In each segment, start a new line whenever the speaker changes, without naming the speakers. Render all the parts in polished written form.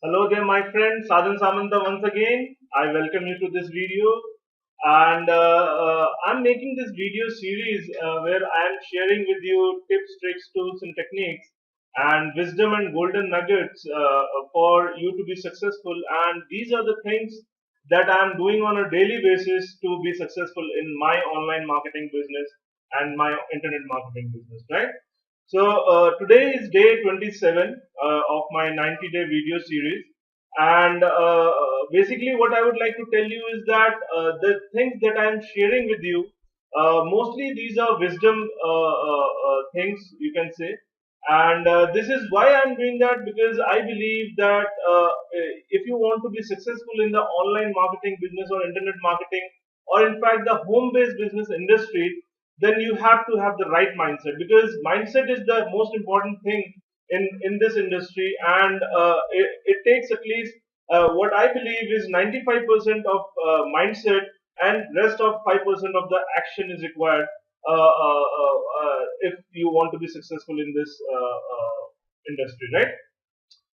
Hello there, my friend Sadhan Samanta once again. I welcome you to this video, and I'm making this video series where I am sharing with you tips, tricks, tools, and techniques, and wisdom and golden nuggets for you to be successful. And these are the things that I'm doing on a daily basis to be successful in my online marketing business and my internet marketing business, right? So today is day 27 of my 90-day video series, and basically what I would like to tell you is that the things that I am sharing with you, mostly these are wisdom things, you can say, and this is why I'm doing that, because I believe that if you want to be successful in the online marketing business or internet marketing, or in fact the home-based business industry, then you have to have the right mindset, because mindset is the most important thing in this industry, and it takes at least what I believe is 95% of mindset, and rest of 5% of the action is required if you want to be successful in this industry, right?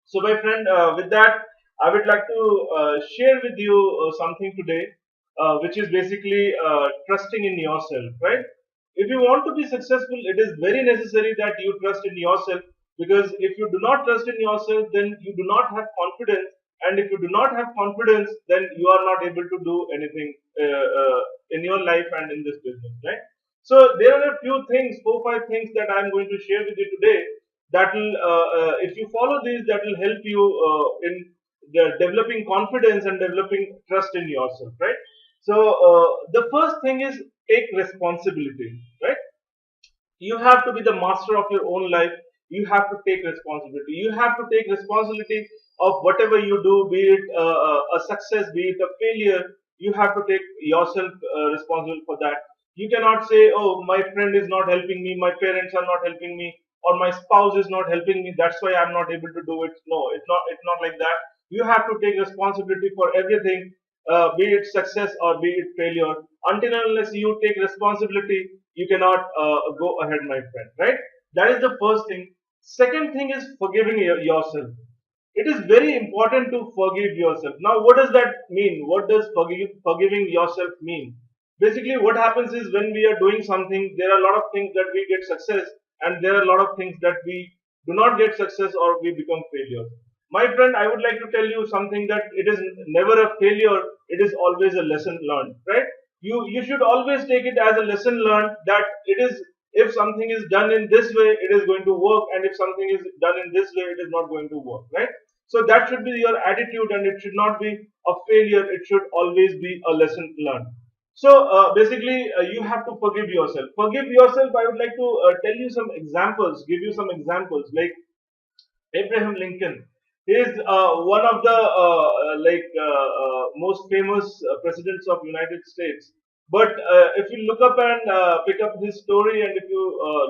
So, my friend, with that, I would like to share with you something today, which is basically trusting in yourself, right? If you want to be successful, it is very necessary that you trust in yourself, because if you do not trust in yourself, then you do not have confidence, and if you do not have confidence, then you are not able to do anything in your life and in this business, right? So, there are a few things, four, five things that I am going to share with you today that will if you follow these, that will help you in developing confidence and developing trust in yourself, right? So the first thing is take responsibility, right? You have to be the master of your own life. You have to take responsibility. You have to take responsibility of whatever you do, be it a success, be it a failure. You have to take yourself responsible for that. You cannot say, oh, my friend is not helping me, my parents are not helping me, or my spouse is not helping me, that's why I'm not able to do it. No, it's not like that. You have to take responsibility for everything, be it success or be it failure. Until and unless you take responsibility, you cannot go ahead, my friend. Right? That is the first thing. Second thing is forgiving yourself. It is very important to forgive yourself. Now, what does that mean? What does forgiving yourself mean? Basically, what happens is when we are doing something, there are a lot of things that we get success, and there are a lot of things that we do not get success or we become failure. My friend, I would like to tell you something, that it is never a failure, it is always a lesson learned, right? You should always take it as a lesson learned, that it is, if something is done in this way, it is going to work, and if something is done in this way, it is not going to work, right? So that should be your attitude, and it should not be a failure, it should always be a lesson learned. So basically, you have to forgive yourself. Forgive yourself. I would like to tell you some examples, give you some examples, like Abraham Lincoln. He is one of the most famous presidents of United States. But if you look up and pick up his story, and if you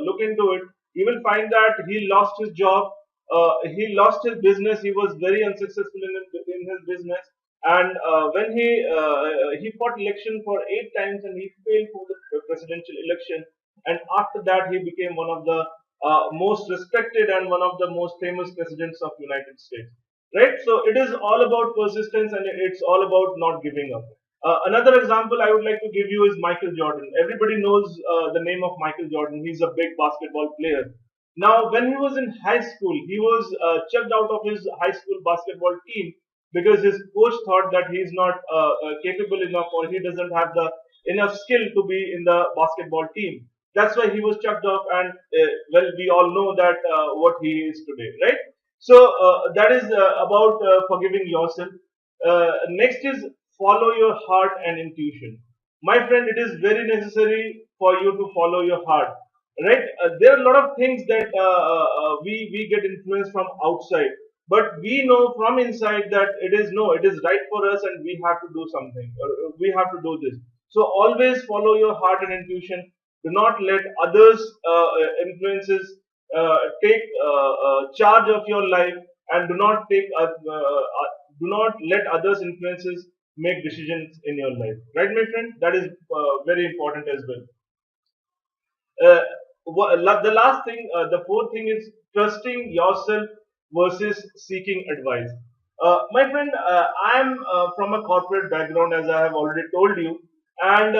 look into it, you will find that he lost his job, he lost his business. He was very unsuccessful in his business, and when he fought election for 8 times, and he failed for the presidential election. And after that, he became one of the most respected and one of the most famous presidents of United States. Right? So it is all about persistence, and it's all about not giving up. Another example I would like to give you is Michael Jordan. Everybody knows the name of Michael Jordan. He's a big basketball player. Now, when he was in high school, he was checked out of his high school basketball team because his coach thought that he's not capable enough, or he doesn't have the enough skill to be in the basketball team. That's why he was chucked off, and well, we all know that what he is today, right? So that is about forgiving yourself. Next is follow your heart and intuition. My friend, it is very necessary for you to follow your heart, right? There are a lot of things that we get influenced from outside, but we know from inside that it is no, it is right for us, and we have to do something, or we have to do this. So always follow your heart and intuition. Do not let others influences take charge of your life, and do not let others influences make decisions in your life, right, my friend? That is very important as well. uh, the last thing, the fourth thing is trusting yourself versus seeking advice. My friend, I'm from a corporate background, as I have already told you, and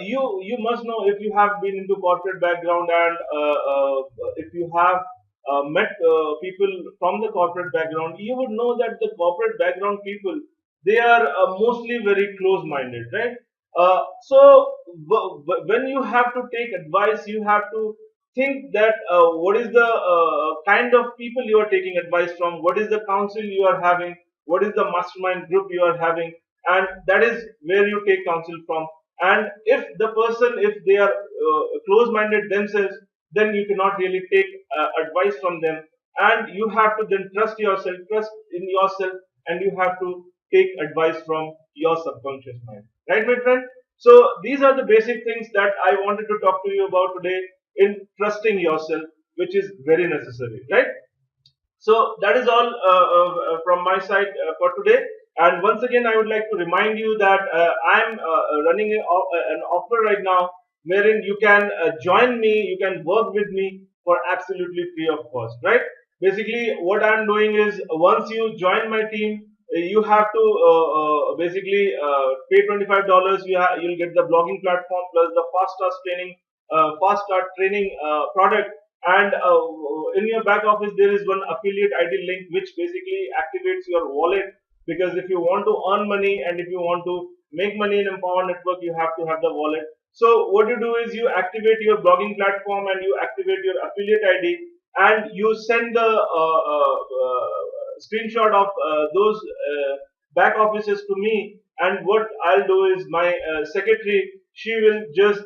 you must know, if you have been into corporate background, and if you have met people from the corporate background, you would know that the corporate background people, they are mostly very close-minded, right? When you have to take advice, you have to think that what is the kind of people you are taking advice from, what is the counsel you are having, what is the mastermind group you are having, and that is where you take counsel from. And if the person, if they are close minded themselves, then you cannot really take advice from them, and you have to then trust in yourself, and you have to take advice from your subconscious mind, right, my friend? So these are the basic things that I wanted to talk to you about today, in trusting yourself, which is very necessary, right? So that is all from my side for today. And once again, I would like to remind you that I'm running an offer right now, wherein you can join me, you can work with me for absolutely free of cost, right? Basically, what I'm doing is, once you join my team, you have to basically pay $25. You'll get the blogging platform plus the fast start training product, and in your back office there is one affiliate id link which basically activates your wallet, because if you want to earn money and if you want to make money in Empower Network, you have to have the wallet. So what you do is, you activate your blogging platform and you activate your affiliate id, and you send the screenshot of those back offices to me, and what I'll do is, my secretary, she will just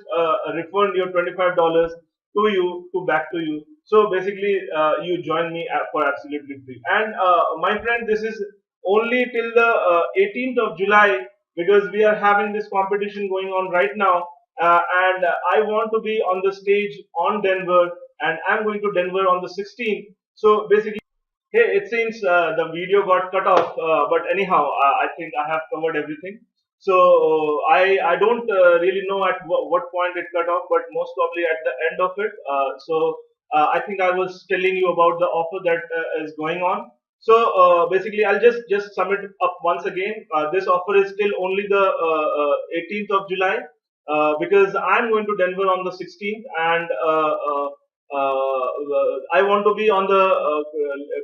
refund your $25 to you, to back to you. So basically, you join me for absolutely free. And my friend, this is only till the 18th of July, because we are having this competition going on right now. And I want to be on the stage on Denver, and I'm going to Denver on the 16th. So basically, hey, it seems the video got cut off, but anyhow, I think I have covered everything. So I don't really know at what point it cut off, but most probably at the end of it. I think I was telling you about the offer that is going on. So basically, I'll just sum it up once again. This offer is still only the 18th of July, because I'm going to Denver on the 16th, and I want to be on the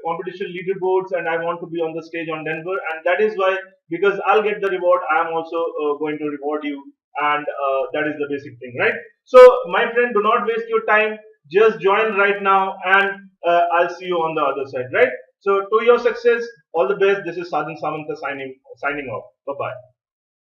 competition leaderboards, and I want to be on the stage on Denver, and that is why, because I'll get the reward, I am also going to reward you, and that is the basic thing, right? So, my friend, do not waste your time. Just join right now, and I'll see you on the other side, right? So, to your success, all the best. This is Sadhan Samanta signing off. Bye bye.